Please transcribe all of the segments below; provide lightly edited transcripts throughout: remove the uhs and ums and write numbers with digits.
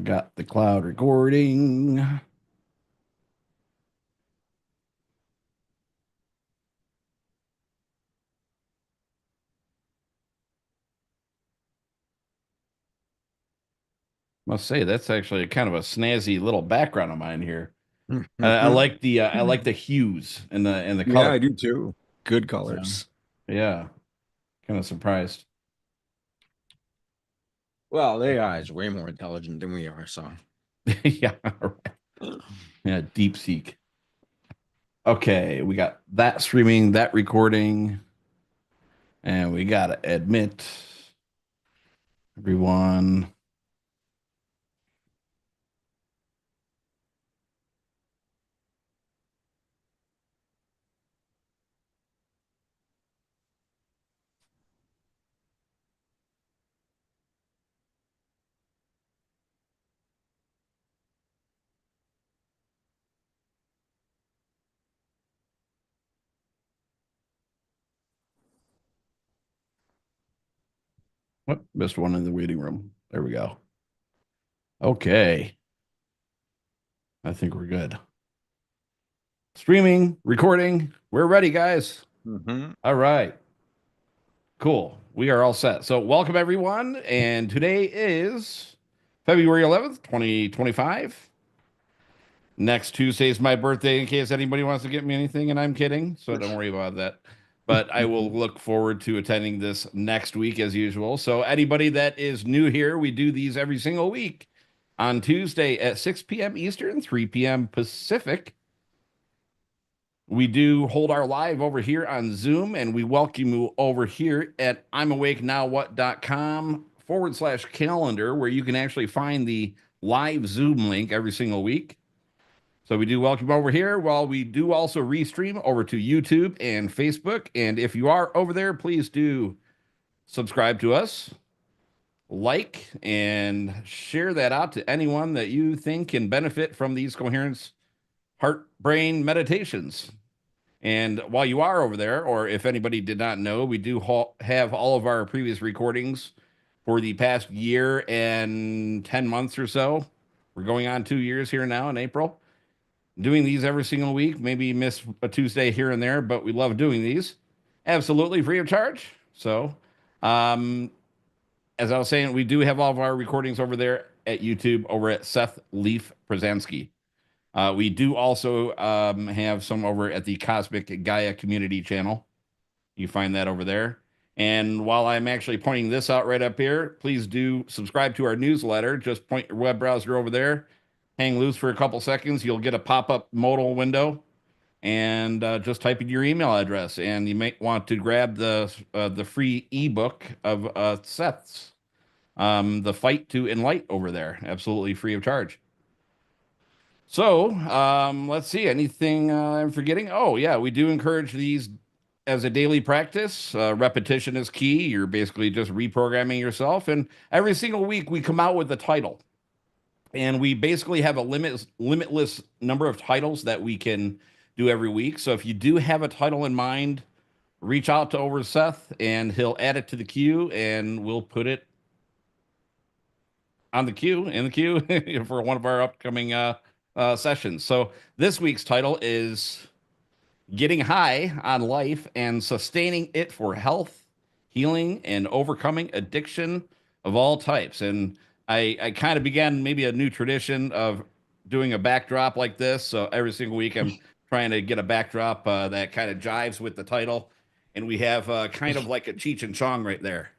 got the cloud recording. Must say that's actually kind of a snazzy little background of mine here. I Mhm. like the hues and the Yeah, color. I do too. Good So, colors. yeah, kind of surprised. Well, AI is way more intelligent than we are, so. Yeah, right. Yeah, deep seek. Okay, we got that streaming, that recording, and we gotta admit everyone. What missed one in the waiting room? There we go. Okay, I think we're good. Streaming, recording, we're ready, guys. Hmm. All right. Cool. We are all set. So, welcome everyone. And today is February 11th, 2025. Next Tuesday is my birthday, in case anybody wants to get me anything, and I'm kidding. So, don't worry about that. But I will look forward to attending this next week as usual. So, anybody that is new here, we do these every single week on Tuesday at 6 p.m. Eastern, 3 p.m. Pacific. We do hold our live over here on Zoom, and we welcome you over here at I'mAwakeNowWhat.com/calendar, where you can actually find the live Zoom link every single week. So we do welcome you over here, while we do also restream over to YouTube and Facebook. And if you are over there, please do subscribe to us, like, and share that out to anyone that you think can benefit from these coherence heart brain meditations. And while you are over there, or if anybody did not know, we do have all of our previous recordings for the past year and 10 months or so. We're going on 2 years here now in April. Doing these every single week, maybe miss a Tuesday here and there, but we love doing these. Absolutely free of charge. So, um, as I was saying, we do have all of our recordings over there at YouTube over at Seth Leaf Przansky. We do also have some over at the Cosmic Gaia Community channel. You find that over there. And while I'm actually pointing this out right up here, please do subscribe to our newsletter. Just point your web browser over there, hang loose for a couple seconds. You'll get a pop up modal window, and just type in your email address. And you might want to grab the free ebook of Seth's, The Fight to Enlight, over there, absolutely free of charge. So, let's see. Anything I'm forgetting? Oh, yeah, we do encourage these as a daily practice. Repetition is key. You're basically just reprogramming yourself. And every single week, we come out with a title. And we basically have a limitless number of titles that we can do every week. So if you do have a title in mind, reach out to over Seth and he'll add it to the queue and we'll put it on the queue in the queue for one of our upcoming sessions. So this week's title is Getting High on Life and Sustaining It for Health, Healing, and Overcoming Addiction of All Types. And I kind of began maybe a new tradition of doing a backdrop like this. So every single week I'm trying to get a backdrop that kind of jives with the title. And we have kind of like a Cheech and Chong right there.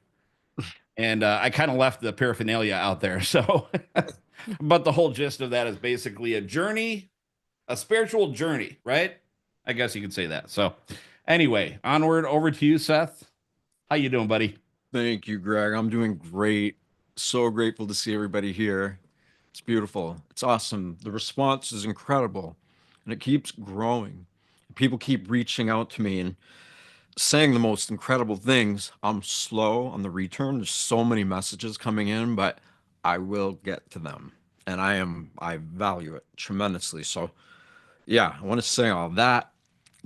And I kind of left the paraphernalia out there. So, but the whole gist of that is basically a journey, a spiritual journey, right? I guess you could say that. So, anyway, onward over to you, Seth. How you doing, buddy? Thank you, Greg. I'm doing great. So grateful to see everybody here. It's beautiful. It's awesome. The response is incredible, and it keeps growing. People keep reaching out to me and saying the most incredible things. I'm slow on the return. There's so many messages coming in, but I will get to them. And I value it tremendously. So, yeah, I want to say all that.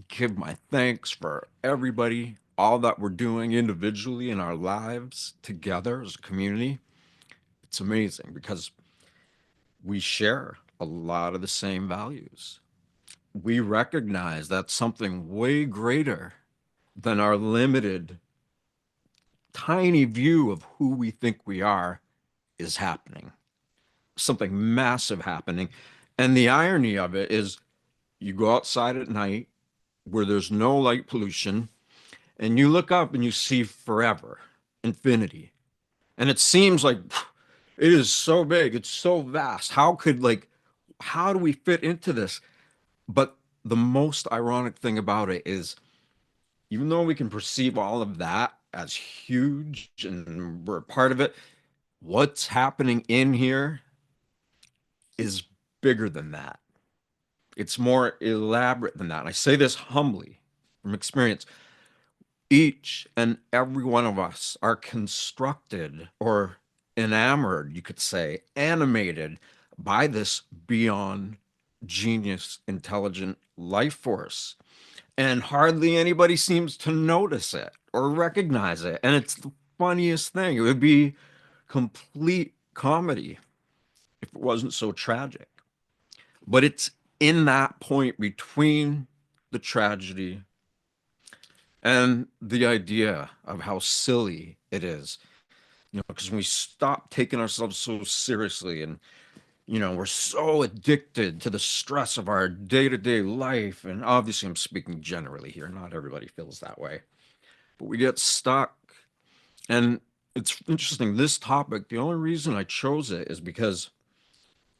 Give my thanks for everybody, all that we're doing individually in our lives together as a community. It's amazing because we share a lot of the same values. We recognize that something way greater than our limited, tiny view of who we think we are is happening. Something massive happening. And the irony of it is you go outside at night where there's no light pollution and you look up and you see forever, infinity. And it seems like it is so big, it's so vast. How do we fit into this? But the most ironic thing about it is, even though we can perceive all of that as huge and we're a part of it, what's happening in here is bigger than that. It's more elaborate than that. And I say this humbly from experience. Each and every one of us are constructed or enamored, you could say, animated by this beyond genius, intelligent life force. And hardly anybody seems to notice it or recognize it. And it's the funniest thing. It would be complete comedy if it wasn't so tragic. But it's in that point between the tragedy and the idea of how silly it is, because when we stop taking ourselves so seriously and, we're so addicted to the stress of our day-to-day life. And obviously, I'm speaking generally here. Not everybody feels that way, but we get stuck. And it's interesting. This topic, the only reason I chose it is because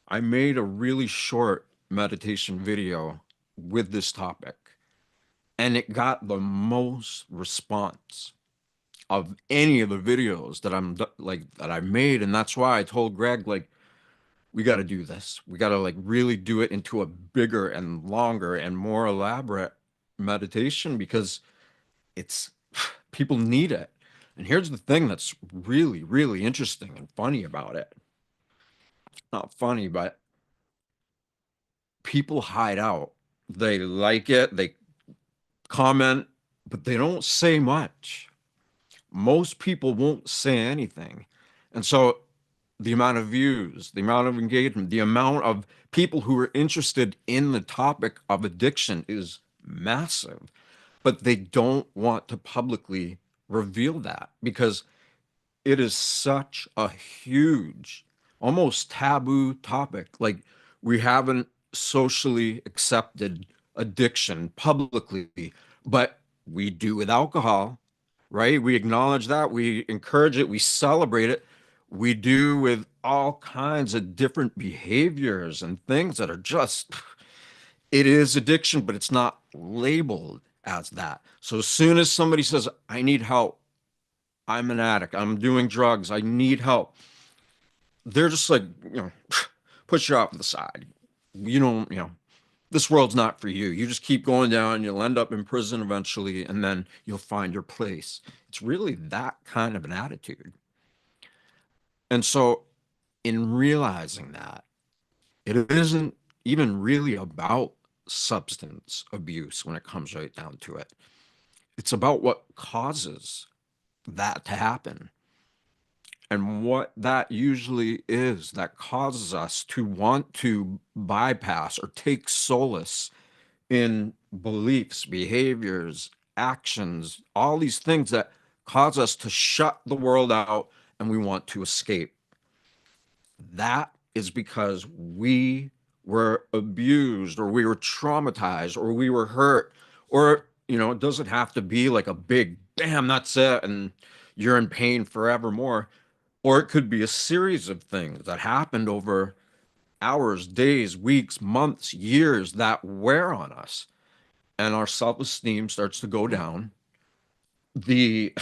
I made a really short meditation video with this topic, and it got the most response of any of the videos that I made. And that's why I told Greg, like, we got to do this. We got to like really do it into a bigger and longer and more elaborate meditation, because it's people need it. And here's the thing that's really, really interesting and funny about it. Not funny, but people hide out. They like it, they comment, but they don't say much. Most people won't say anything. And so the amount of views, the amount of engagement, the amount of people who are interested in the topic of addiction is massive. But they don't want to publicly reveal that because it is such a huge, almost taboo topic. Like, we haven't socially accepted addiction publicly, but we do with alcohol, right? We acknowledge that, we encourage it, we celebrate it. We do with all kinds of different behaviors and things that are just, it is addiction, but it's not labeled as that. So as soon as somebody says, I need help, I'm an addict, I'm doing drugs, I need help, they're just like, push you off to the side. You don't, this world's not for you. You just keep going down, you'll end up in prison eventually, and then you'll find your place. It's really that kind of an attitude. And so, in realizing that, it isn't even really about substance abuse when it comes right down to it. It's about what causes that to happen. And what that usually is that causes us to want to bypass or take solace in beliefs, behaviors, actions, all these things that cause us to shut the world out and we want to escape. That is because we were abused or we were traumatized or we were hurt, or, it doesn't have to be like a big bam, that's it, and you're in pain forevermore. Or it could be a series of things that happened over hours, days, weeks, months, years that wear on us. And our self-esteem starts to go down. The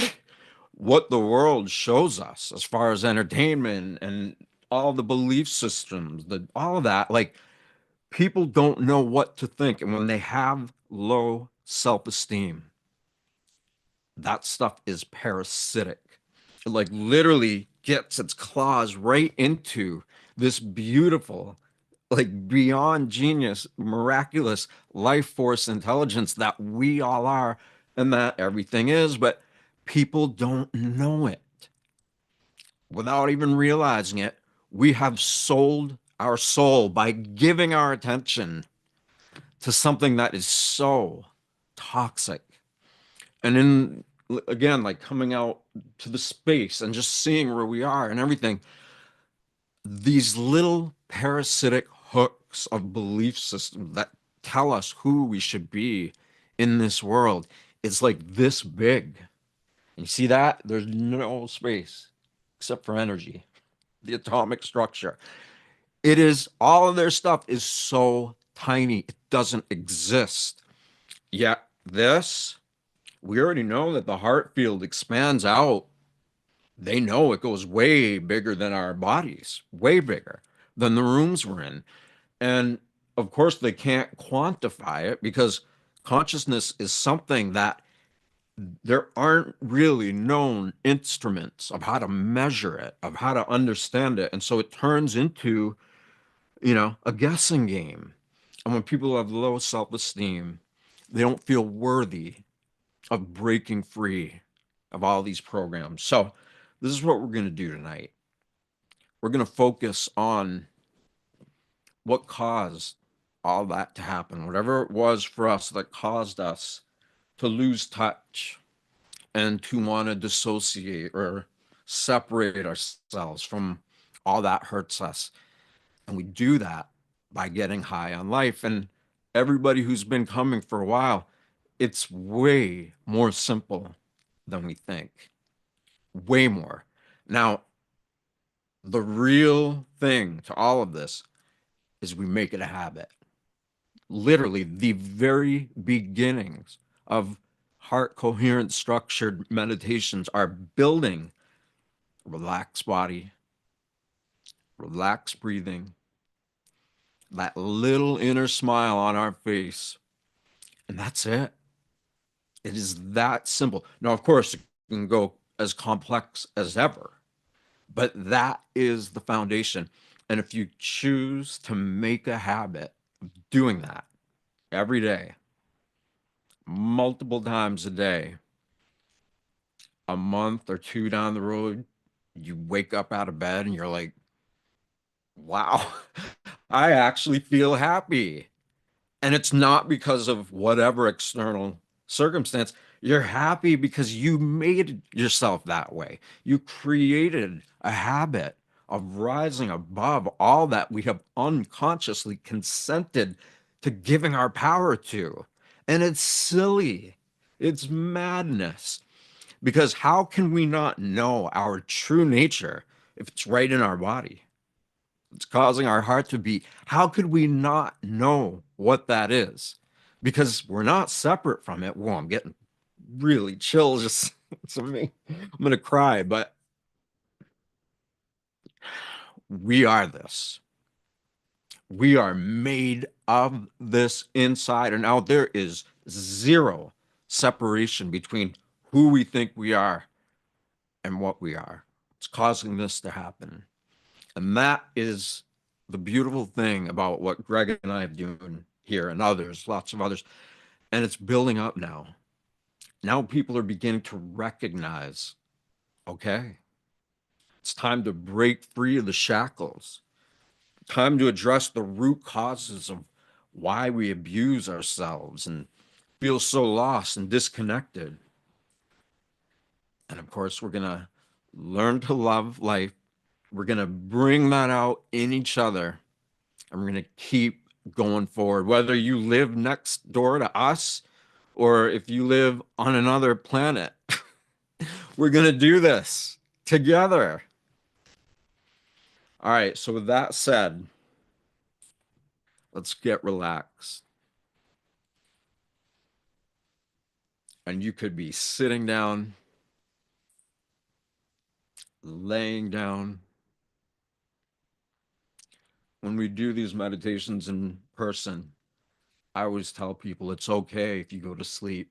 what the world shows us as far as entertainment and all the belief systems, all of that, like, people don't know what to think. And when they have low self-esteem, that stuff is parasitic. It like literally gets its claws right into this beautiful, like beyond genius, miraculous life force intelligence that we all are and that everything is, but people don't know it. Without even realizing it, we have sold our soul by giving our attention to something that is so toxic. And in, again, like coming out to the space and just seeing where we are and everything, these little parasitic hooks of belief systems that tell us who we should be in this world, it's like this big. And you see that? There's no space except for energy, the atomic structure. It is, all of their stuff is so tiny, it doesn't exist. Yet this, we already know that the heart field expands out. They know it goes way bigger than our bodies, way bigger than the rooms we're in. And of course, they can't quantify it because consciousness is something that there aren't really known instruments of how to measure it, of how to understand it. And so it turns into, a guessing game. And when people have low self-esteem, they don't feel worthy of breaking free of all these programs. So this is what we're going to do tonight. We're going to focus on what caused all that to happen, whatever it was for us that caused us to lose touch and to want to dissociate or separate ourselves from all that hurts us. And we do that by getting high on life. And everybody who's been coming for a while, it's way more simple than we think. Way more. Now, the real thing to all of this is we make it a habit. Literally, the very beginnings of heart coherent structured meditations are building relaxed body, relaxed breathing, that little inner smile on our face. And that's it. It is that simple. Now, of course, it can go as complex as ever, but that is the foundation. And if you choose to make a habit of doing that every day, multiple times a day, a month or two down the road, you wake up out of bed and you're like, wow, I actually feel happy. And it's not because of whatever external circumstance. You're happy because you made yourself that way. You created a habit of rising above all that we have unconsciously consented to giving our power to. And it's silly. It's madness. Because how can we not know our true nature if it's right in our body? It's causing our heart to beat. How could we not know what that is? Because we're not separate from it. Whoa, I'm getting really chill. Just it's me. I'm gonna cry, but we are this. We are made of this inside and out. There is zero separation between who we think we are and what we are. It's causing this to happen. And that is the beautiful thing about what Greg and I have doing here and others, lots of others. And it's building up now. Now people are beginning to recognize, okay, it's time to break free of the shackles, time to address the root causes of why we abuse ourselves and feel so lost and disconnected. And of course, we're going to learn to love life. We're going to bring that out in each other. And we're going to keep going forward. Whether you live next door to us or if you live on another planet, we're going to do this together. All right. So with that said, let's get relaxed. And you could be sitting down, laying down. When we do these meditations in person, I always tell people it's okay if you go to sleep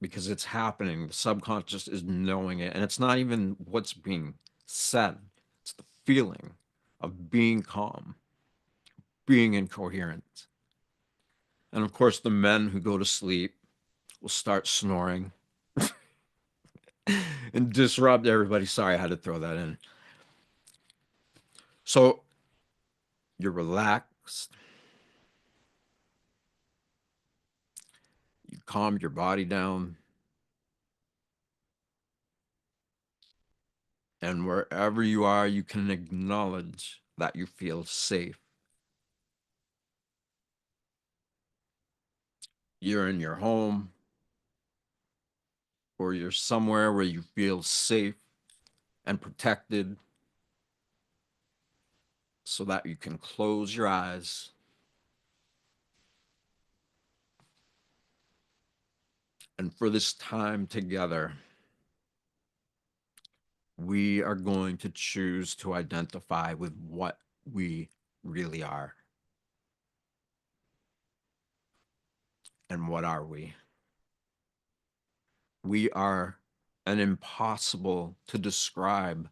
because it's happening. The subconscious is knowing it. And it's not even what's being said, it's the feeling of being calm, being incoherent. And of course, the men who go to sleep will start snoring and disrupt everybody. Sorry, I had to throw that in. So You're relaxed. You calm your body down. And wherever you are, you can acknowledge that you feel safe. You're in your home, or you're somewhere where you feel safe and protected, so that you can close your eyes and for this time together, we are going to choose to identify with what we really are. And what are we? We are an impossible to describe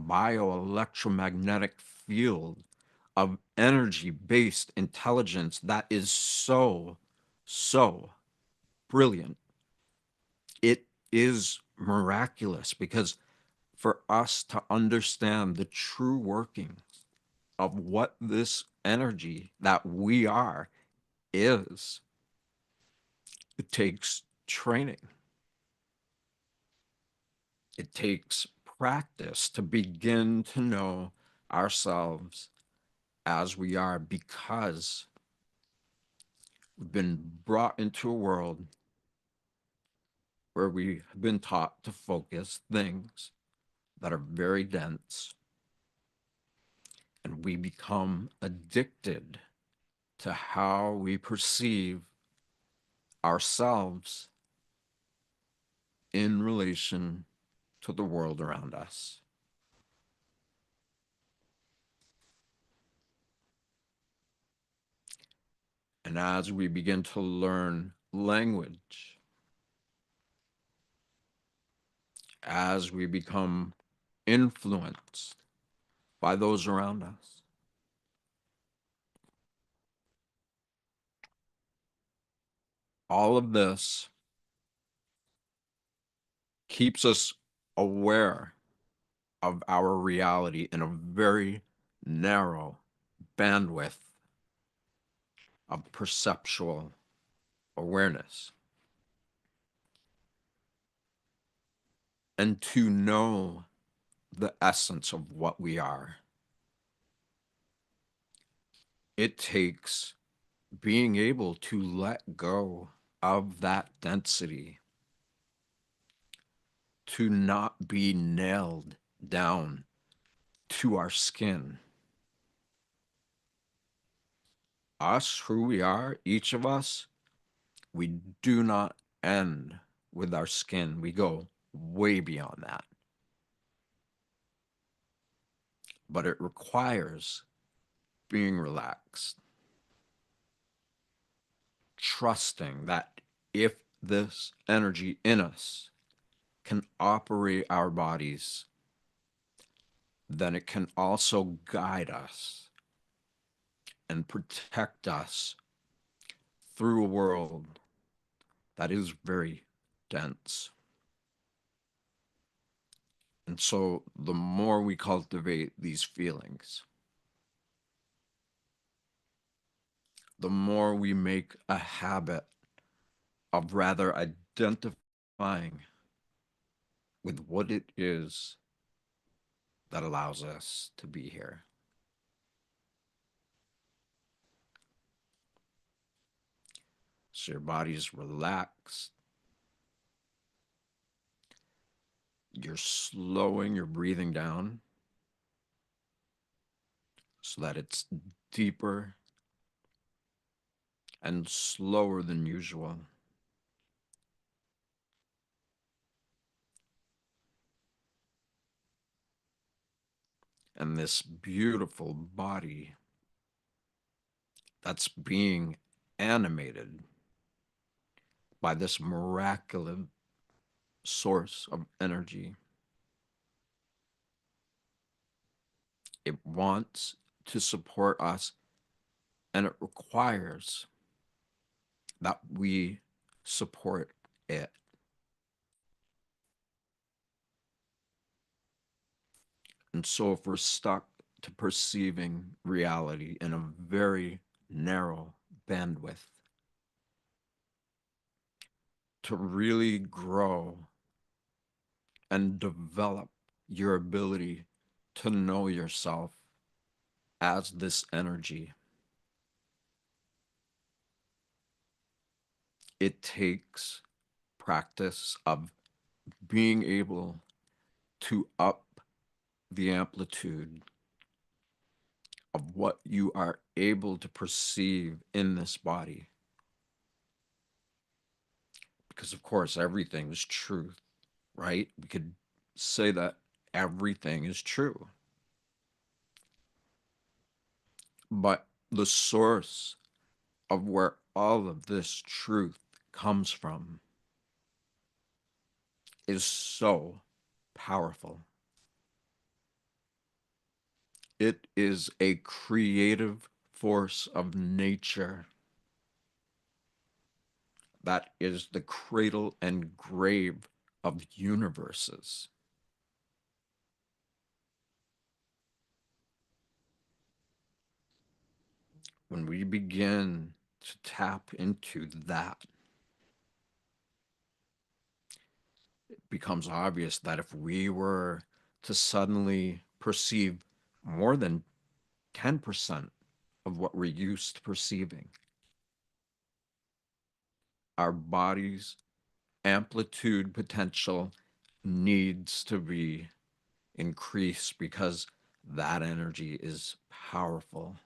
bioelectromagnetic field of energy-based intelligence that is so, so brilliant. It is miraculous, because for us to understand the true workings of what this energy that we are is, it takes training. It takes practice to begin to know ourselves as we are, because we've been brought into a world where we've been taught to focus things that are very dense, and we become addicted to how we perceive ourselves in relation to the world around us. And as we begin to learn language, as we become influenced by those around us, all of this keeps us aware of our reality in a very narrow bandwidth of perceptual awareness. And to know the essence of what we are, it takes being able to let go of that density, to not be nailed down to our skin. Us, who we are, each of us, we do not end with our skin. We go way beyond that. But it requires being relaxed, trusting that if this energy in us can operate our bodies, then it can also guide us and protect us through a world that is very dense. And so the more we cultivate these feelings, the more we make a habit of rather identifying with what it is that allows us to be here. So your body's relaxed. You're slowing your breathing down so that it's deeper and slower than usual. And this beautiful body that's being animated by this miraculous source of energy. It wants to support us, and it requires that we support it. And so if we're stuck to perceiving reality in a very narrow bandwidth, to really grow and develop your ability to know yourself as this energy. It takes practice of being able to up the amplitude of what you are able to perceive in this body. Because, of course, everything is truth, right? We could say that everything is true. But the source of where all of this truth comes from is so powerful. It is a creative force of nature that is the cradle and grave of universes. When we begin to tap into that, it becomes obvious that if we were to suddenly perceive more than 10% of what we're used to perceiving, our body's amplitude potential needs to be increased because that energy is powerful.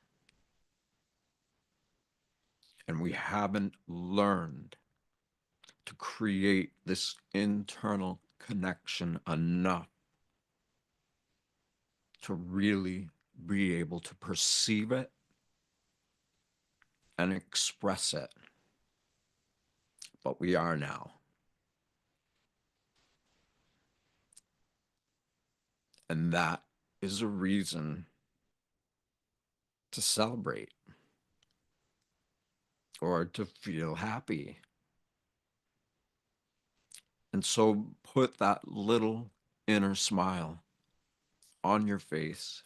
And we haven't learned to create this internal connection enough to really be able to perceive it and express it. But we are now. And that is a reason to celebrate or to feel happy. And so put that little inner smile on your face.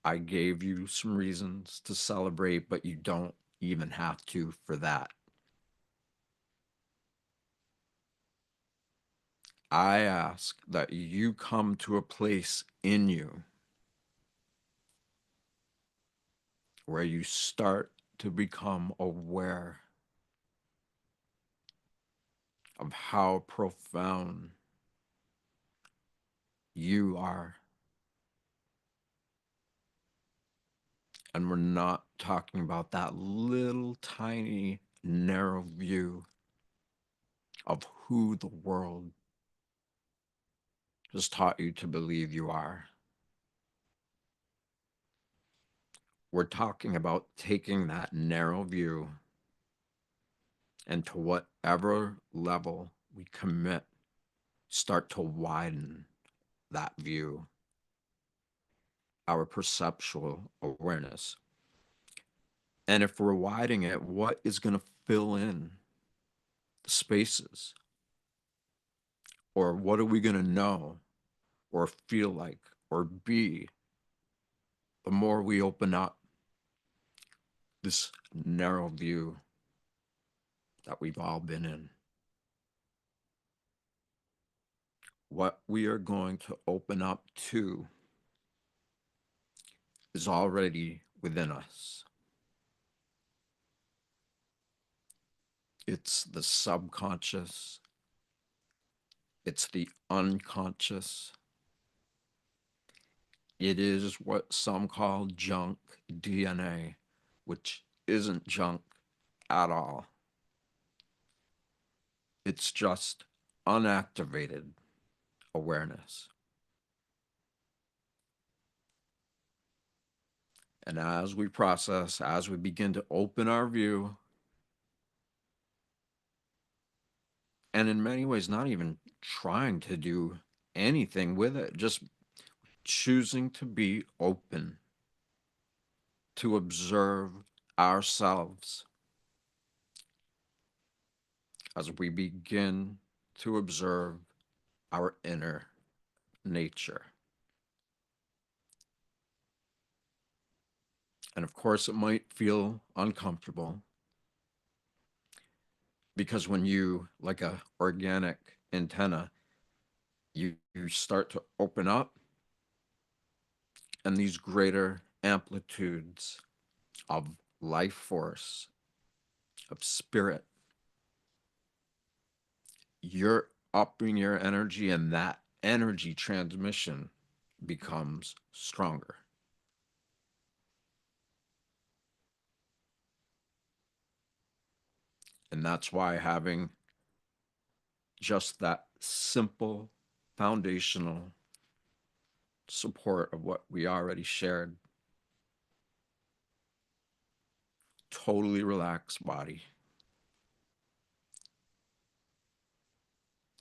I gave you some reasons to celebrate, but you don't even have to for that. I ask that you come to a place in you where you start to become aware of how profound you are. And we're not talking about that little tiny narrow view of who the world has taught you to believe you are. We're talking about taking that narrow view and to whatever level we commit, start to widen that view, our perceptual awareness. And if we're widening it, what is going to fill in the spaces? Or what are we going to know or feel like or be the more we open up this narrow view that we've all been in? What we are going to open up to is already within us. It's the subconscious, it's the unconscious. It is what some call junk DNA, which isn't junk at all. It's just unactivated awareness. And as we process, as we begin to open our view, and in many ways, not even trying to do anything with it, just choosing to be open to observe ourselves as we begin to observe our inner nature. And of course, it might feel uncomfortable because when you, like a organic antenna, you start to open up, and these greater amplitudes of life force, of spirit, you're upping your energy, and that energy transmission becomes stronger. And that's why having just that simple foundational support of what we already shared, totally relaxed body,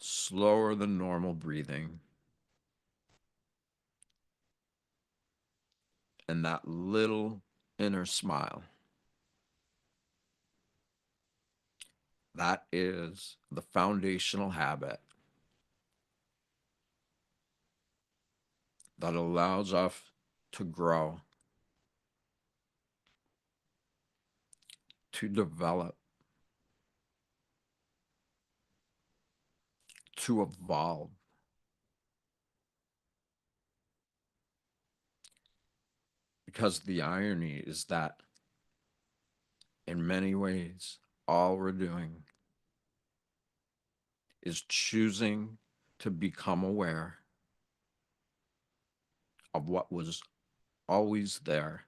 slower than normal breathing, and that little inner smile. That is the foundational habit that allows us to grow, to develop, to evolve. Because the irony is that in many ways, all we're doing is choosing to become aware of what was always there,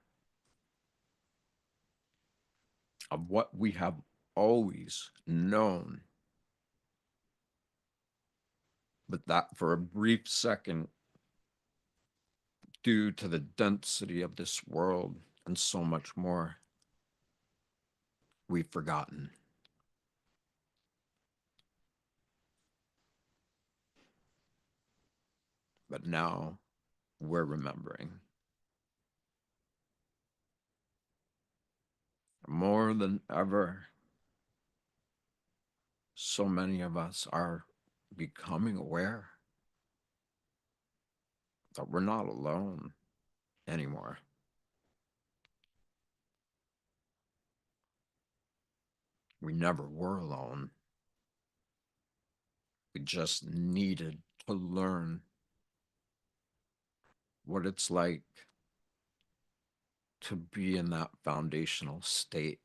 of what we have always known, but that for a brief second, due to the density of this world and so much more, we've forgotten. But now we're remembering. More than ever, so many of us are becoming aware that we're not alone anymore. We never were alone. We just needed to learn what it's like to be in that foundational state,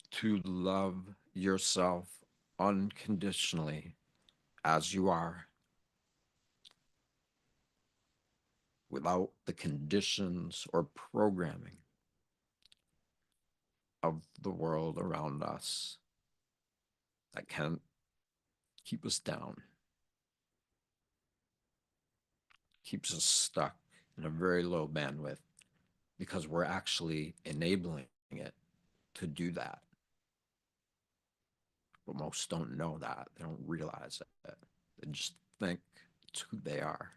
to love yourself unconditionally as you are, without the conditions or programming of the world around us that can keep us down, keeps us stuck in a very low bandwidth, because we're actually enabling it to do that. But most don't know that. They don't realize it. They just think it's who they are.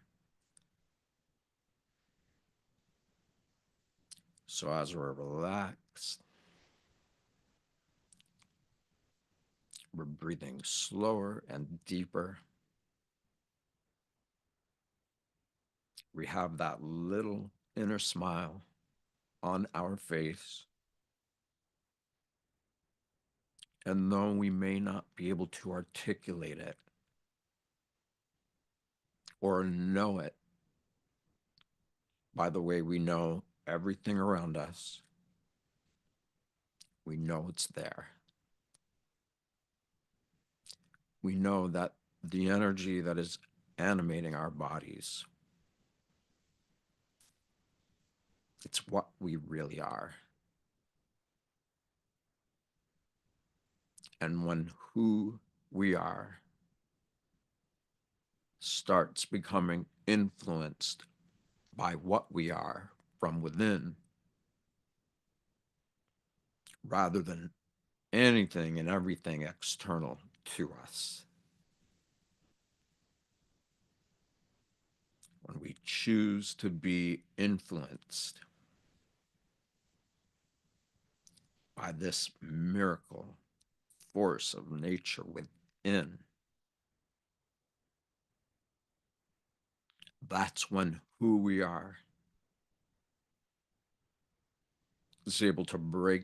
So as we're relaxed, we're breathing slower and deeper. We have that little inner smile on our face. And though we may not be able to articulate it or know it by the way we know everything around us, we know it's there. We know that the energy that is animating our bodies, it's what we really are. And when who we are starts becoming influenced by what we are from within, rather than anything and everything external to us, when we choose to be influenced by this miracle force of nature within, that's when who we are is able to break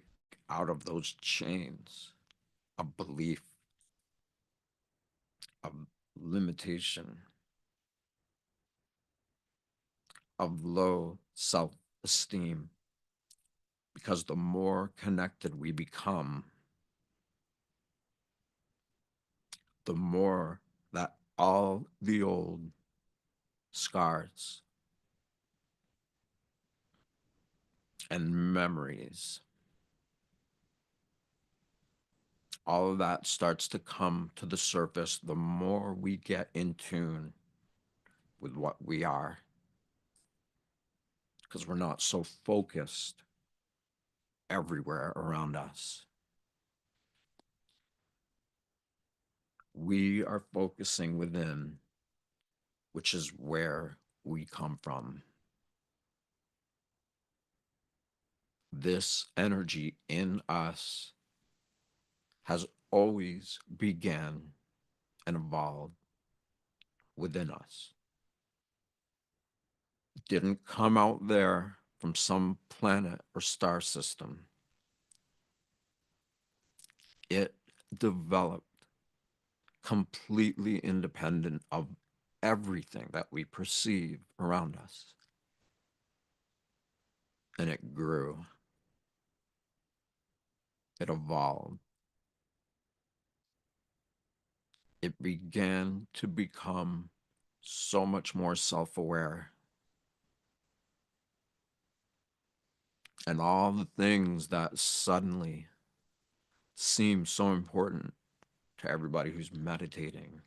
out of those chains of belief, of limitation, of low self esteem. Because the more connected we become, the more that all the old scars and memories, all of that starts to come to the surface the more we get in tune with what we are, because we're not so focused everywhere around us. We are focusing within, which is where we come from. This energy in us has always began and evolved within us. It didn't come out there from some planet or star system. It developed completely independent of everything that we perceive around us. And it grew. It evolved. It began to become so much more self-aware. And all the things that suddenly seem so important to everybody who's meditating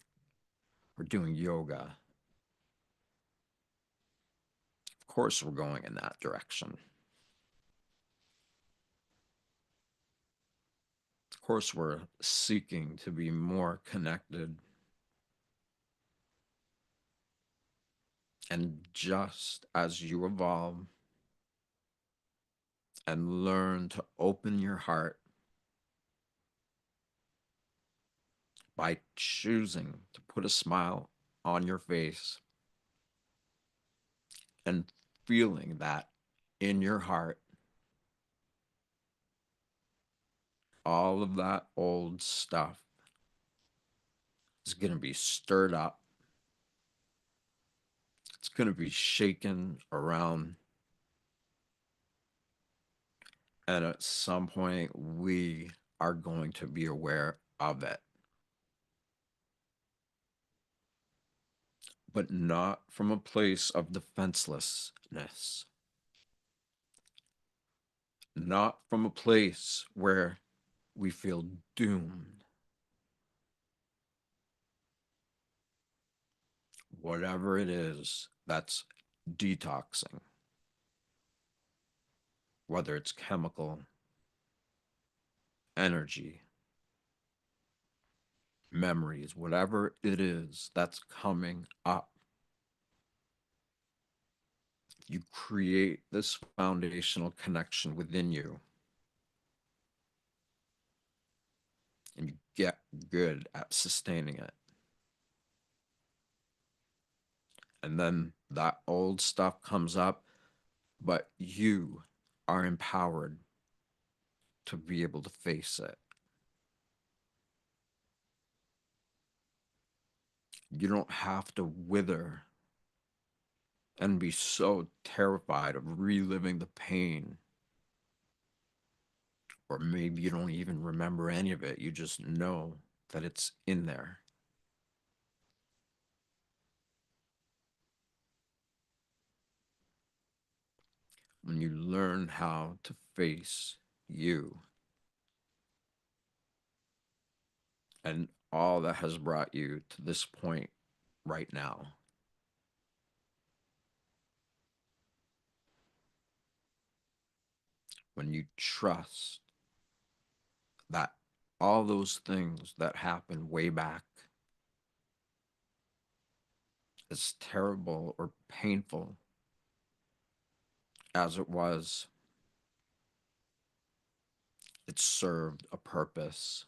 or doing yoga, of course, we're going in that direction. Of course, we're seeking to be more connected. And just as you evolve and learn to open your heart by choosing to put a smile on your face and feeling that in your heart, all of that old stuff is going to be stirred up. It's going to be shaken around. And at some point, we are going to be aware of it. But not from a place of defenselessness, not from a place where we feel doomed. Whatever it is that's detoxing, whether it's chemical, energy, memories, whatever it is that's coming up, you create this foundational connection within you, and you get good at sustaining it. And then that old stuff comes up, but you are empowered to be able to face it. You don't have to wither and be so terrified of reliving the pain. Or maybe you don't even remember any of it. You just know that it's in there. When you learn how to face you and all that has brought you to this point right now, when you trust that all those things that happened way back, as terrible or painful as it was, it served a purpose.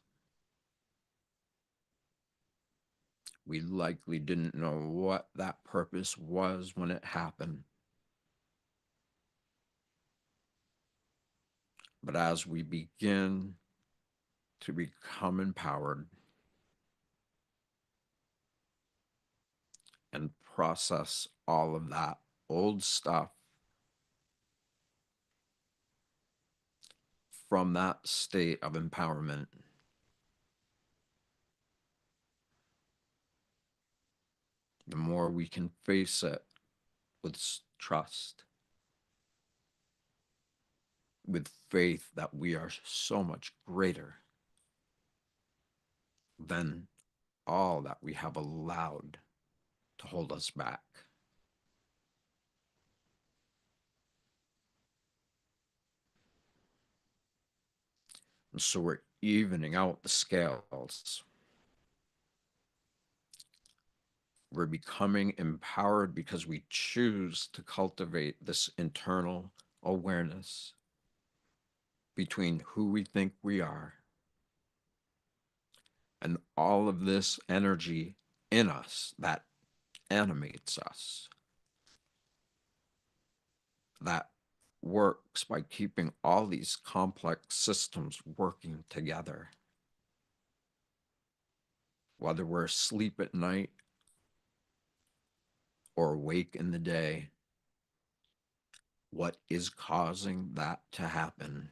We likely didn't know what that purpose was when it happened. But as we begin to become empowered and process all of that old stuff from that state of empowerment, the more we can face it with trust, with faith that we are so much greater than all that we have allowed to hold us back. And so we're evening out the scales. We're becoming empowered because we choose to cultivate this internal awareness between who we think we are and all of this energy in us that animates us, that works by keeping all these complex systems working together. Whether we're asleep at night or awake in the day, what is causing that to happen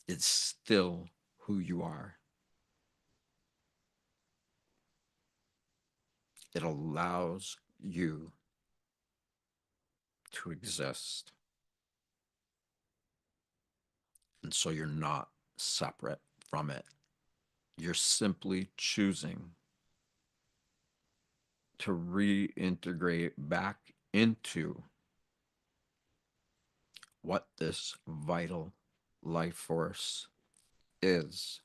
is still who you are. It allows you to exist. And so you're not separate from it. You're simply choosing to reintegrate back into what this vital life force is.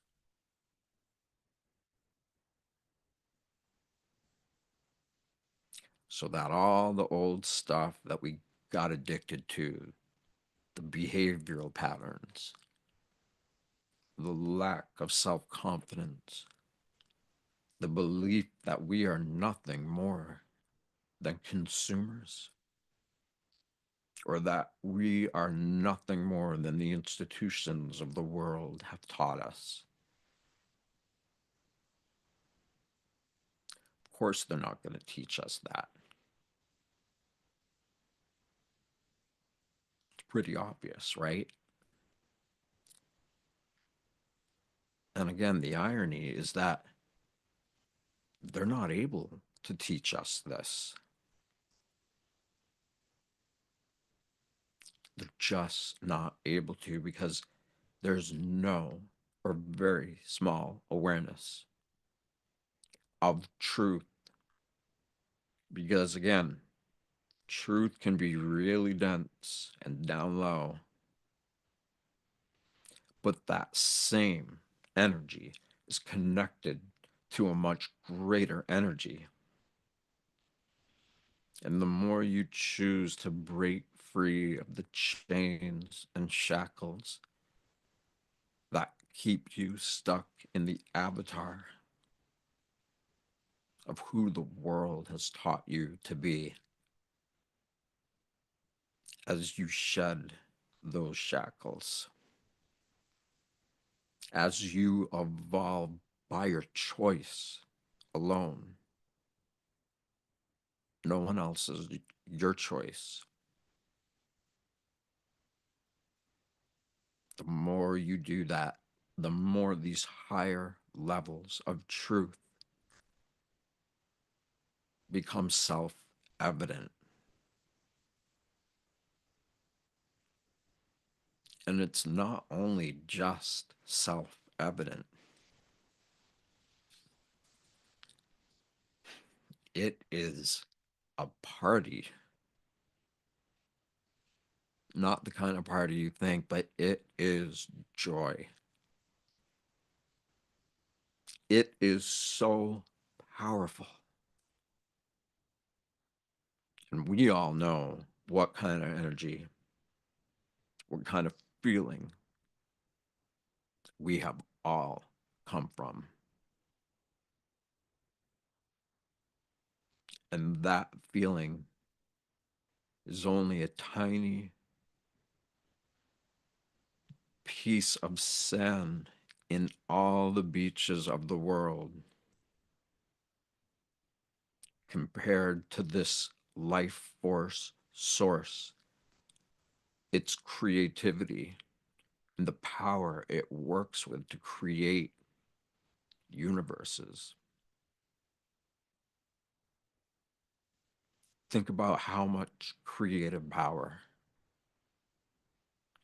So that all the old stuff that we got addicted to, the behavioral patterns, the lack of self confidence, the belief that we are nothing more than consumers, or that we are nothing more than the institutions of the world have taught us. Of course, they're not going to teach us that. It's pretty obvious, right? And again, the irony is that they're not able to teach us this. They're just not able to because there's no or very small awareness of truth. Because again, truth can be really dense and down low, but that same energy is connected to a much greater energy. And the more you choose to break free of the chains and shackles that keep you stuck in the avatar of who the world has taught you to be, as you shed those shackles, as you evolve by your choice alone, no one else is your choice. The more you do that, the more these higher levels of truth become self-evident. And it's not only just self-evident, it is a party. Not the kind of party you think, but it is joy. It is so powerful. And we all know what kind of energy, what kind of feeling we have all come from. And that feeling is only a tiny piece of sand in all the beaches of the world compared to this life force source, its creativity, and the power it works with to create universes. Think about how much creative power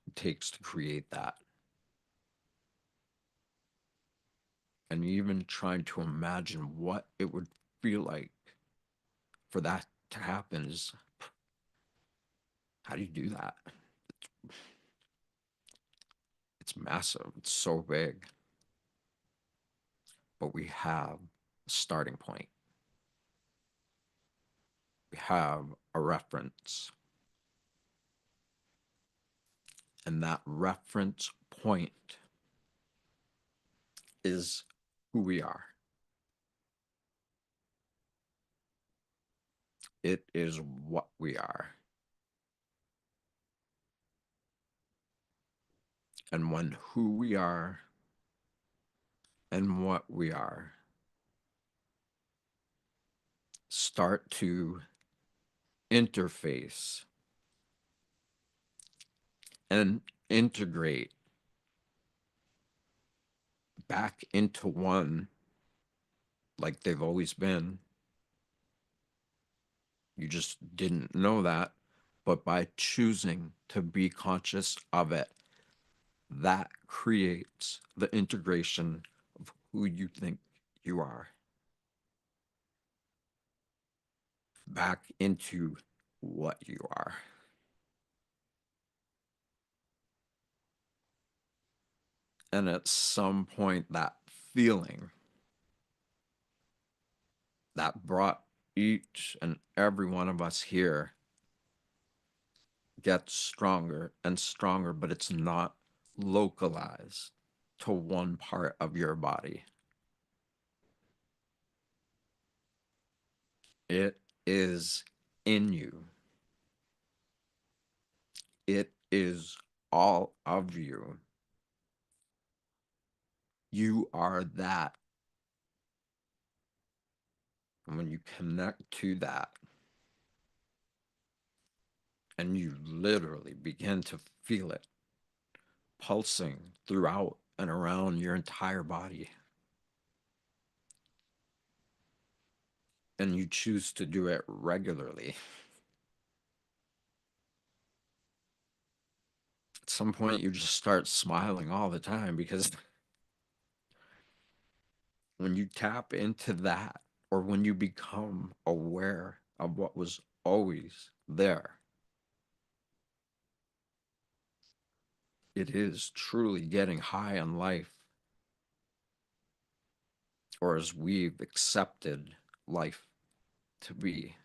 it takes to create that. And even trying to imagine what it would feel like for that to happen is, how do you do that? It's massive, it's so big. But we have a starting point, we have a reference. And that reference point is who we are. It is what we are. And when who we are and what we are start to interface and integrate back into one like they've always been, you just didn't know that. But by choosing to be conscious of it, that creates the integration of who you think you are back into what you are. And at some point, that feeling that brought each and every one of us here gets stronger and stronger, but it's not localized to one part of your body. It is in you. It is all of you. You are that. And when you connect to that and you literally begin to feel it pulsing throughout and around your entire body, and you choose to do it regularly, at some point you just start smiling all the time, because when you tap into that, or when you become aware of what was always there, it is truly getting high on life, or as we've accepted life to be.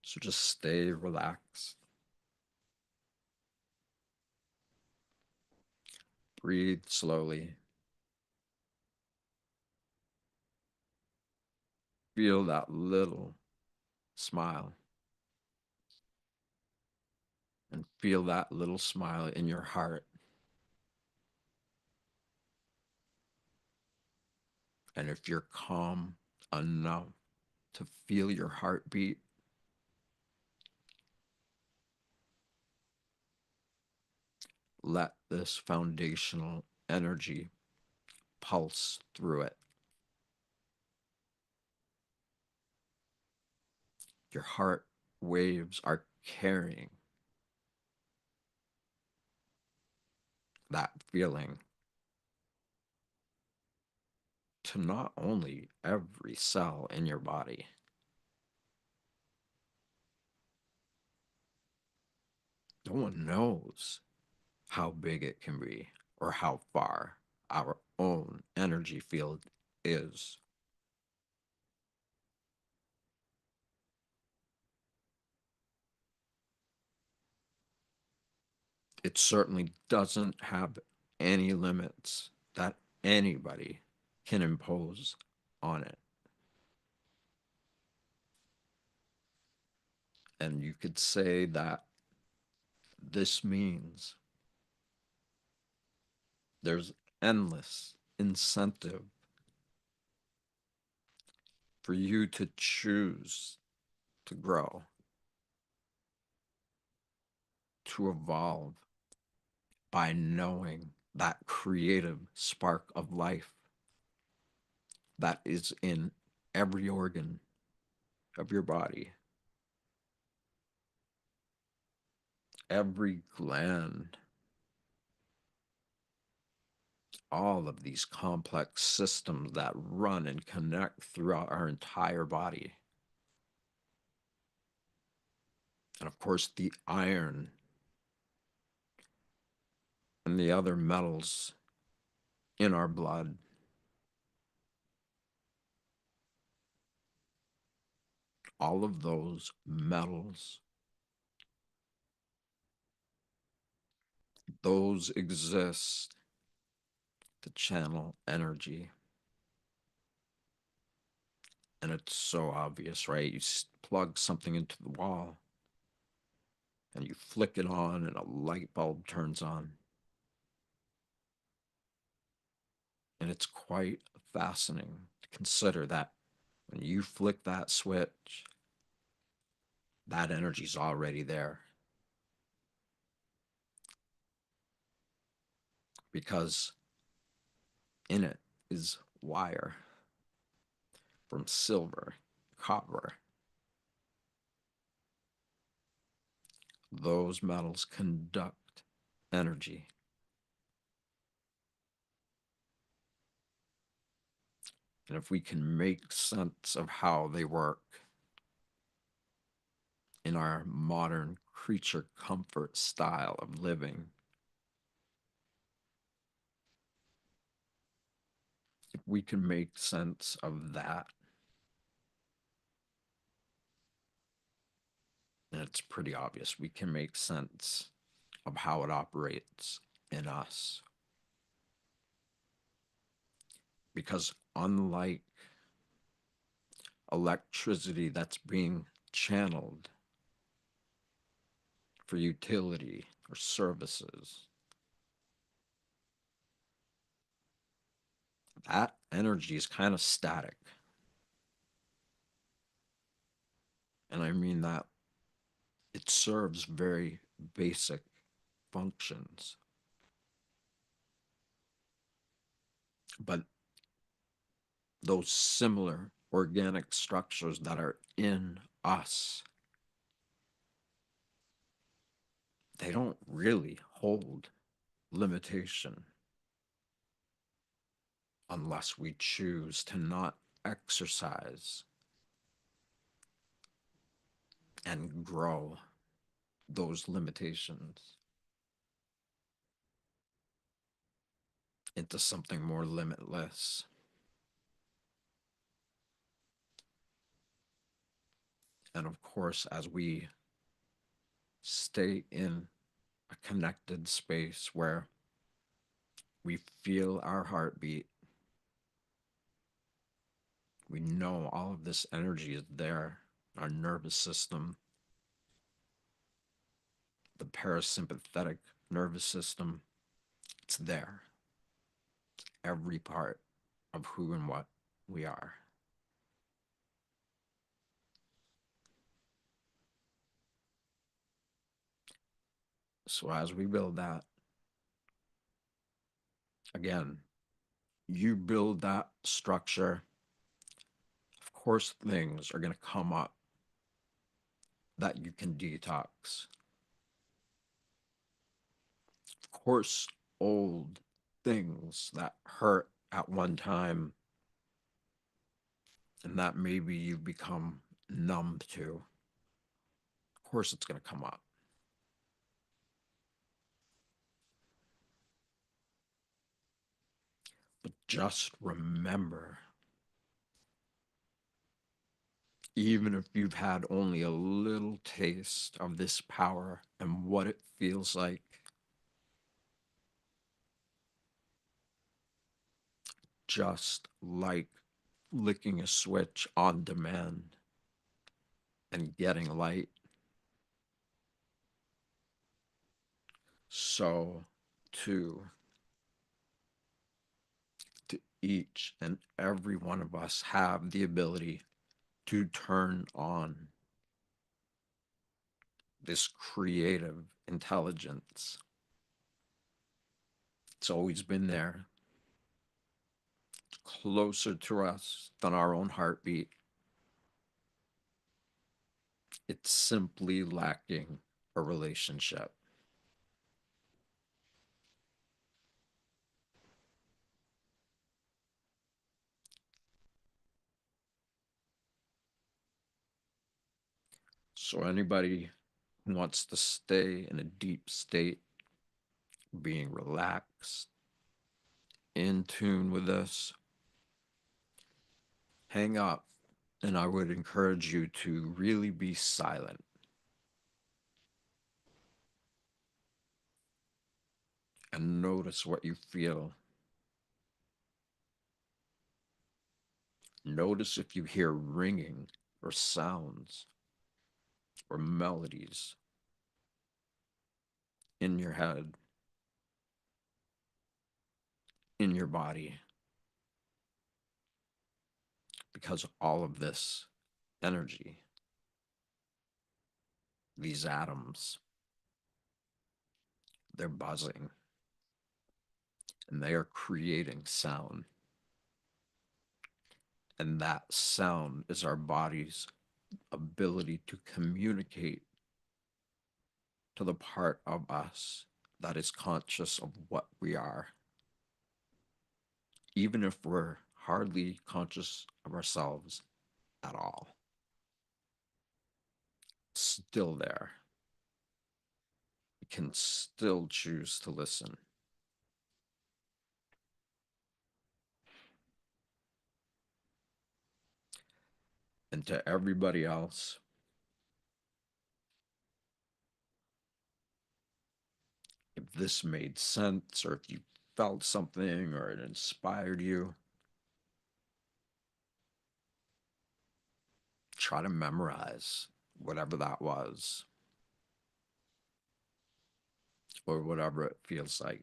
So just stay relaxed. Breathe slowly. Feel that little smile. And feel that little smile in your heart. And if you're calm enough to feel your heartbeat, let this foundational energy pulse through it. Your heart waves are carrying that feeling to not only every cell in your body. No one knows how big it can be or how far our own energy field is. It certainly doesn't have any limits that anybody can impose on it. And you could say that this means there's endless incentive for you to choose to grow, to evolve by knowing that creative spark of life that is in every organ of your body, every gland, all of these complex systems that run and connect throughout our entire body. And of course, the iron and the other metals in our blood. All of those metals, those exist to channel energy. And it's so obvious, right? You plug something into the wall and you flick it on and a light bulb turns on. And it's quite fascinating to consider that when you flick that switch, that energy's already there. Because in it is wire from silver, copper. Those metals conduct energy. And if we can make sense of how they work in our modern creature comfort style of living, if we can make sense of that, then it's pretty obvious we can make sense of how it operates in us. Because unlike electricity that's being channeled for utility or services, that energy is kind of static. And I mean that it serves very basic functions. But those similar organic structures that are in us, they don't really hold limitation unless we choose to not exercise and grow those limitations into something more limitless. And of course, as we stay in a connected space where we feel our heartbeat, we know all of this energy is there, our nervous system, the parasympathetic nervous system, it's there, every part of who and what we are. So as we build that, again, you build that structure, of course, things are going to come up that you can detox. Of course, old things that hurt at one time and that maybe you've become numb to, of course, it's going to come up. But just remember, even if you've had only a little taste of this power and what it feels like, just like licking a switch on demand and getting light. So, too, to each and every one of us have the ability to turn on this creative intelligence. It's always been there, closer to us than our own heartbeat. It's simply lacking a relationship. So, anybody who wants to stay in a deep state, being relaxed, in tune with this, hang up. And I would encourage you to really be silent and notice what you feel. Notice if you hear ringing or sounds or melodies in your head, in your body, because all of this energy, these atoms, they're buzzing and they are creating sound. And that sound is our body's ability to communicate to the part of us that is conscious of what we are, even if we're hardly conscious of ourselves at all. It's still there. We can still choose to listen. And to everybody else, if this made sense or if you felt something or it inspired you, try to memorize whatever that was or whatever it feels like.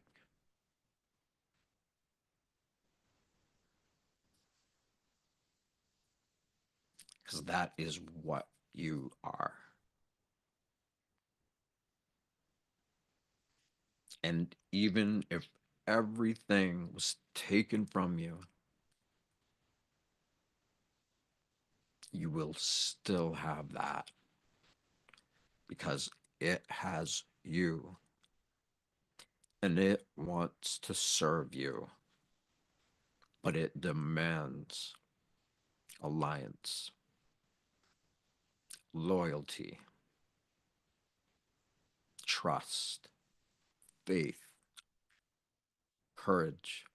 Because that is what you are. And even if everything was taken from you, you will still have that because it has you and it wants to serve you, but it demands alliance, loyalty, trust, faith, courage.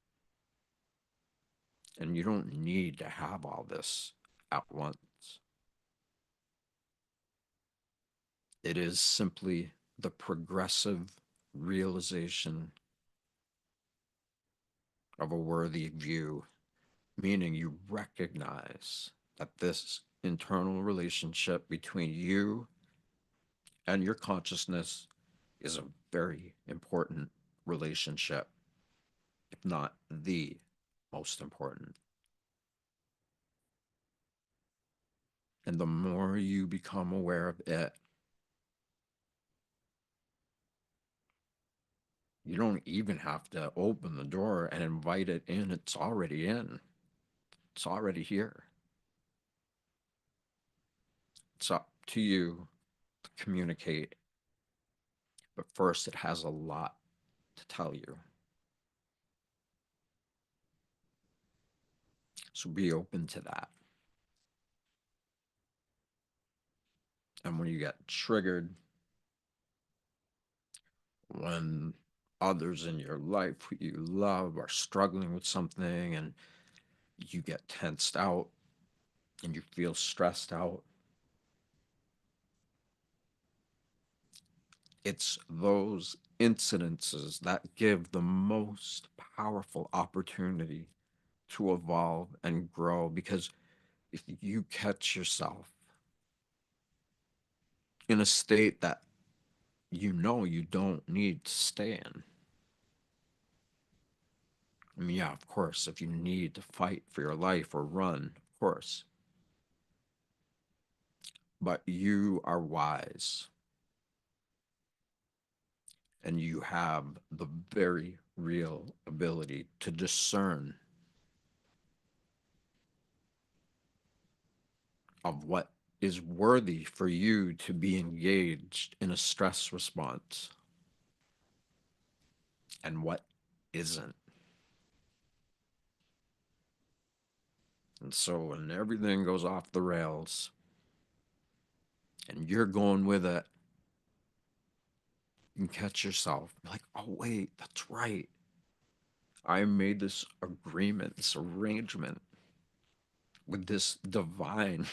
And you don't need to have all this at once. It is simply the progressive realization of a worthy view, meaning you recognize that this internal relationship between you and your consciousness is a very important relationship, if not the most important. And the more you become aware of it, you don't even have to open the door and invite it in. It's already in, it's already here. It's up to you to communicate. But first, it has a lot to tell you. So be open to that. And when you get triggered, when others in your life who you love are struggling with something and you get tensed out and you feel stressed out, it's those incidences that give the most powerful opportunity to evolve and grow. Because if you catch yourself in a state that you know you don't need to stay in, I mean, yeah, of course, if you need to fight for your life or run, of course, but you are wise and you have the very real ability to discern of what is worthy for you to be engaged in a stress response and what isn't. And so when everything goes off the rails and you're going with it, you can catch yourself like, oh, wait, that's right. I made this agreement, this arrangement with this divine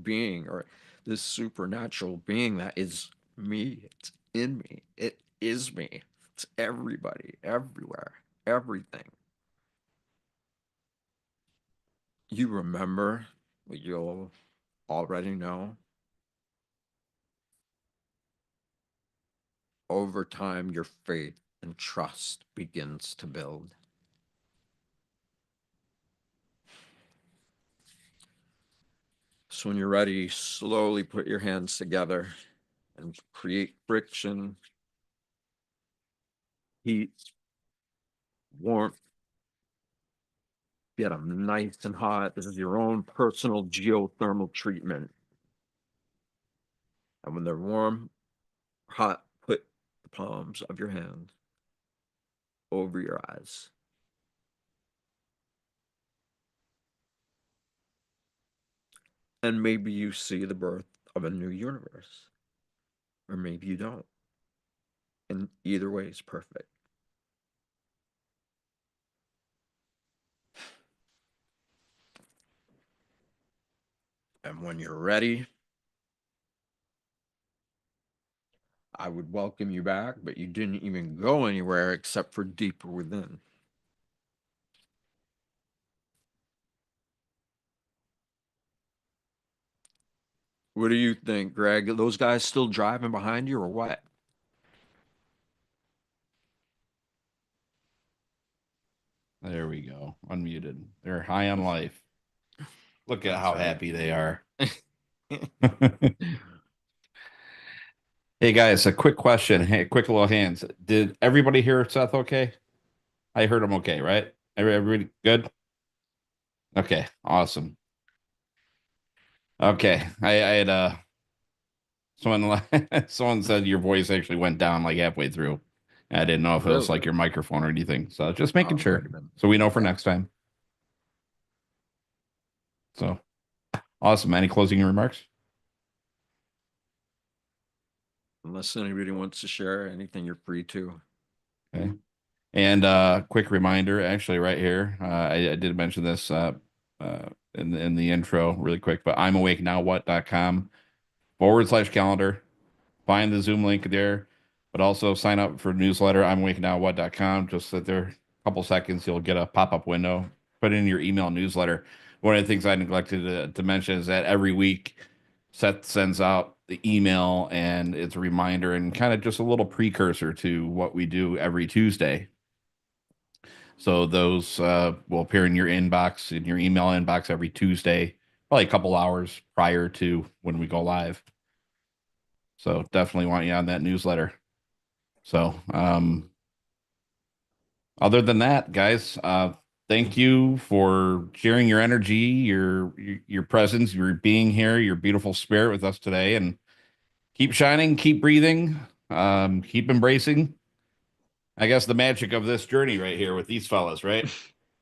being or this supernatural being that is me. It's in me. It is me. It's everybody, everywhere, everything. You remember what you'll already know. Over time, your faith and trust begins to build. So when you're ready, slowly put your hands together and create friction, heat, warmth. Get them nice and hot. This is your own personal geothermal treatment. And when they're warm, hot, put the palms of your hand over your eyes. And maybe you see the birth of a new universe, or maybe you don't. And either way is perfect. And when you're ready, I would welcome you back, but you didn't even go anywhere except for deeper within. What do you think, Greg? Are those guys still driving behind you or what? There we go. Unmuted. They're high on life. Look at That's how right. happy they are. Hey guys, a quick question. Hey, quick little hands. Did everybody hear Seth okay? I heard him okay, right? Everybody good? Okay, awesome. Okay. I had someone someone said your voice actually went down like halfway through. I didn't know if it was Really? like your microphone or anything. So just making It might sure. have been. So we know for Yeah. next time. So awesome. Any closing remarks? Unless anybody wants to share anything, you're free to. Okay. And quick reminder, actually, right here, I did mention this in the intro really quick, but I'm awake now what.com/calendar. Find the Zoom link there, but also sign up for newsletter. I'm awake now what.com. Just sit there a couple seconds, you'll get a pop-up window. Put in your email newsletter. One of the things I neglected to mention is that every week Seth sends out the email and it's a reminder and kind of just a little precursor to what we do every Tuesday. So those will appear in your inbox, in your email inbox every Tuesday, probably a couple hours prior to when we go live. So definitely want you on that newsletter. So other than that, guys, thank you for sharing your energy, your presence, your being here, your beautiful spirit with us today, and keep shining, keep breathing, keep embracing. I guess the magic of this journey right here with these fellas, right?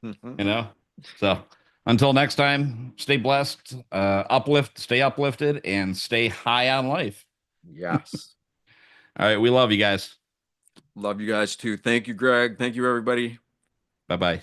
You know? So until next time, stay blessed, stay uplifted, and stay high on life. Yes. All right. We love you guys. Love you guys too. Thank you, Greg. Thank you, everybody. Bye bye.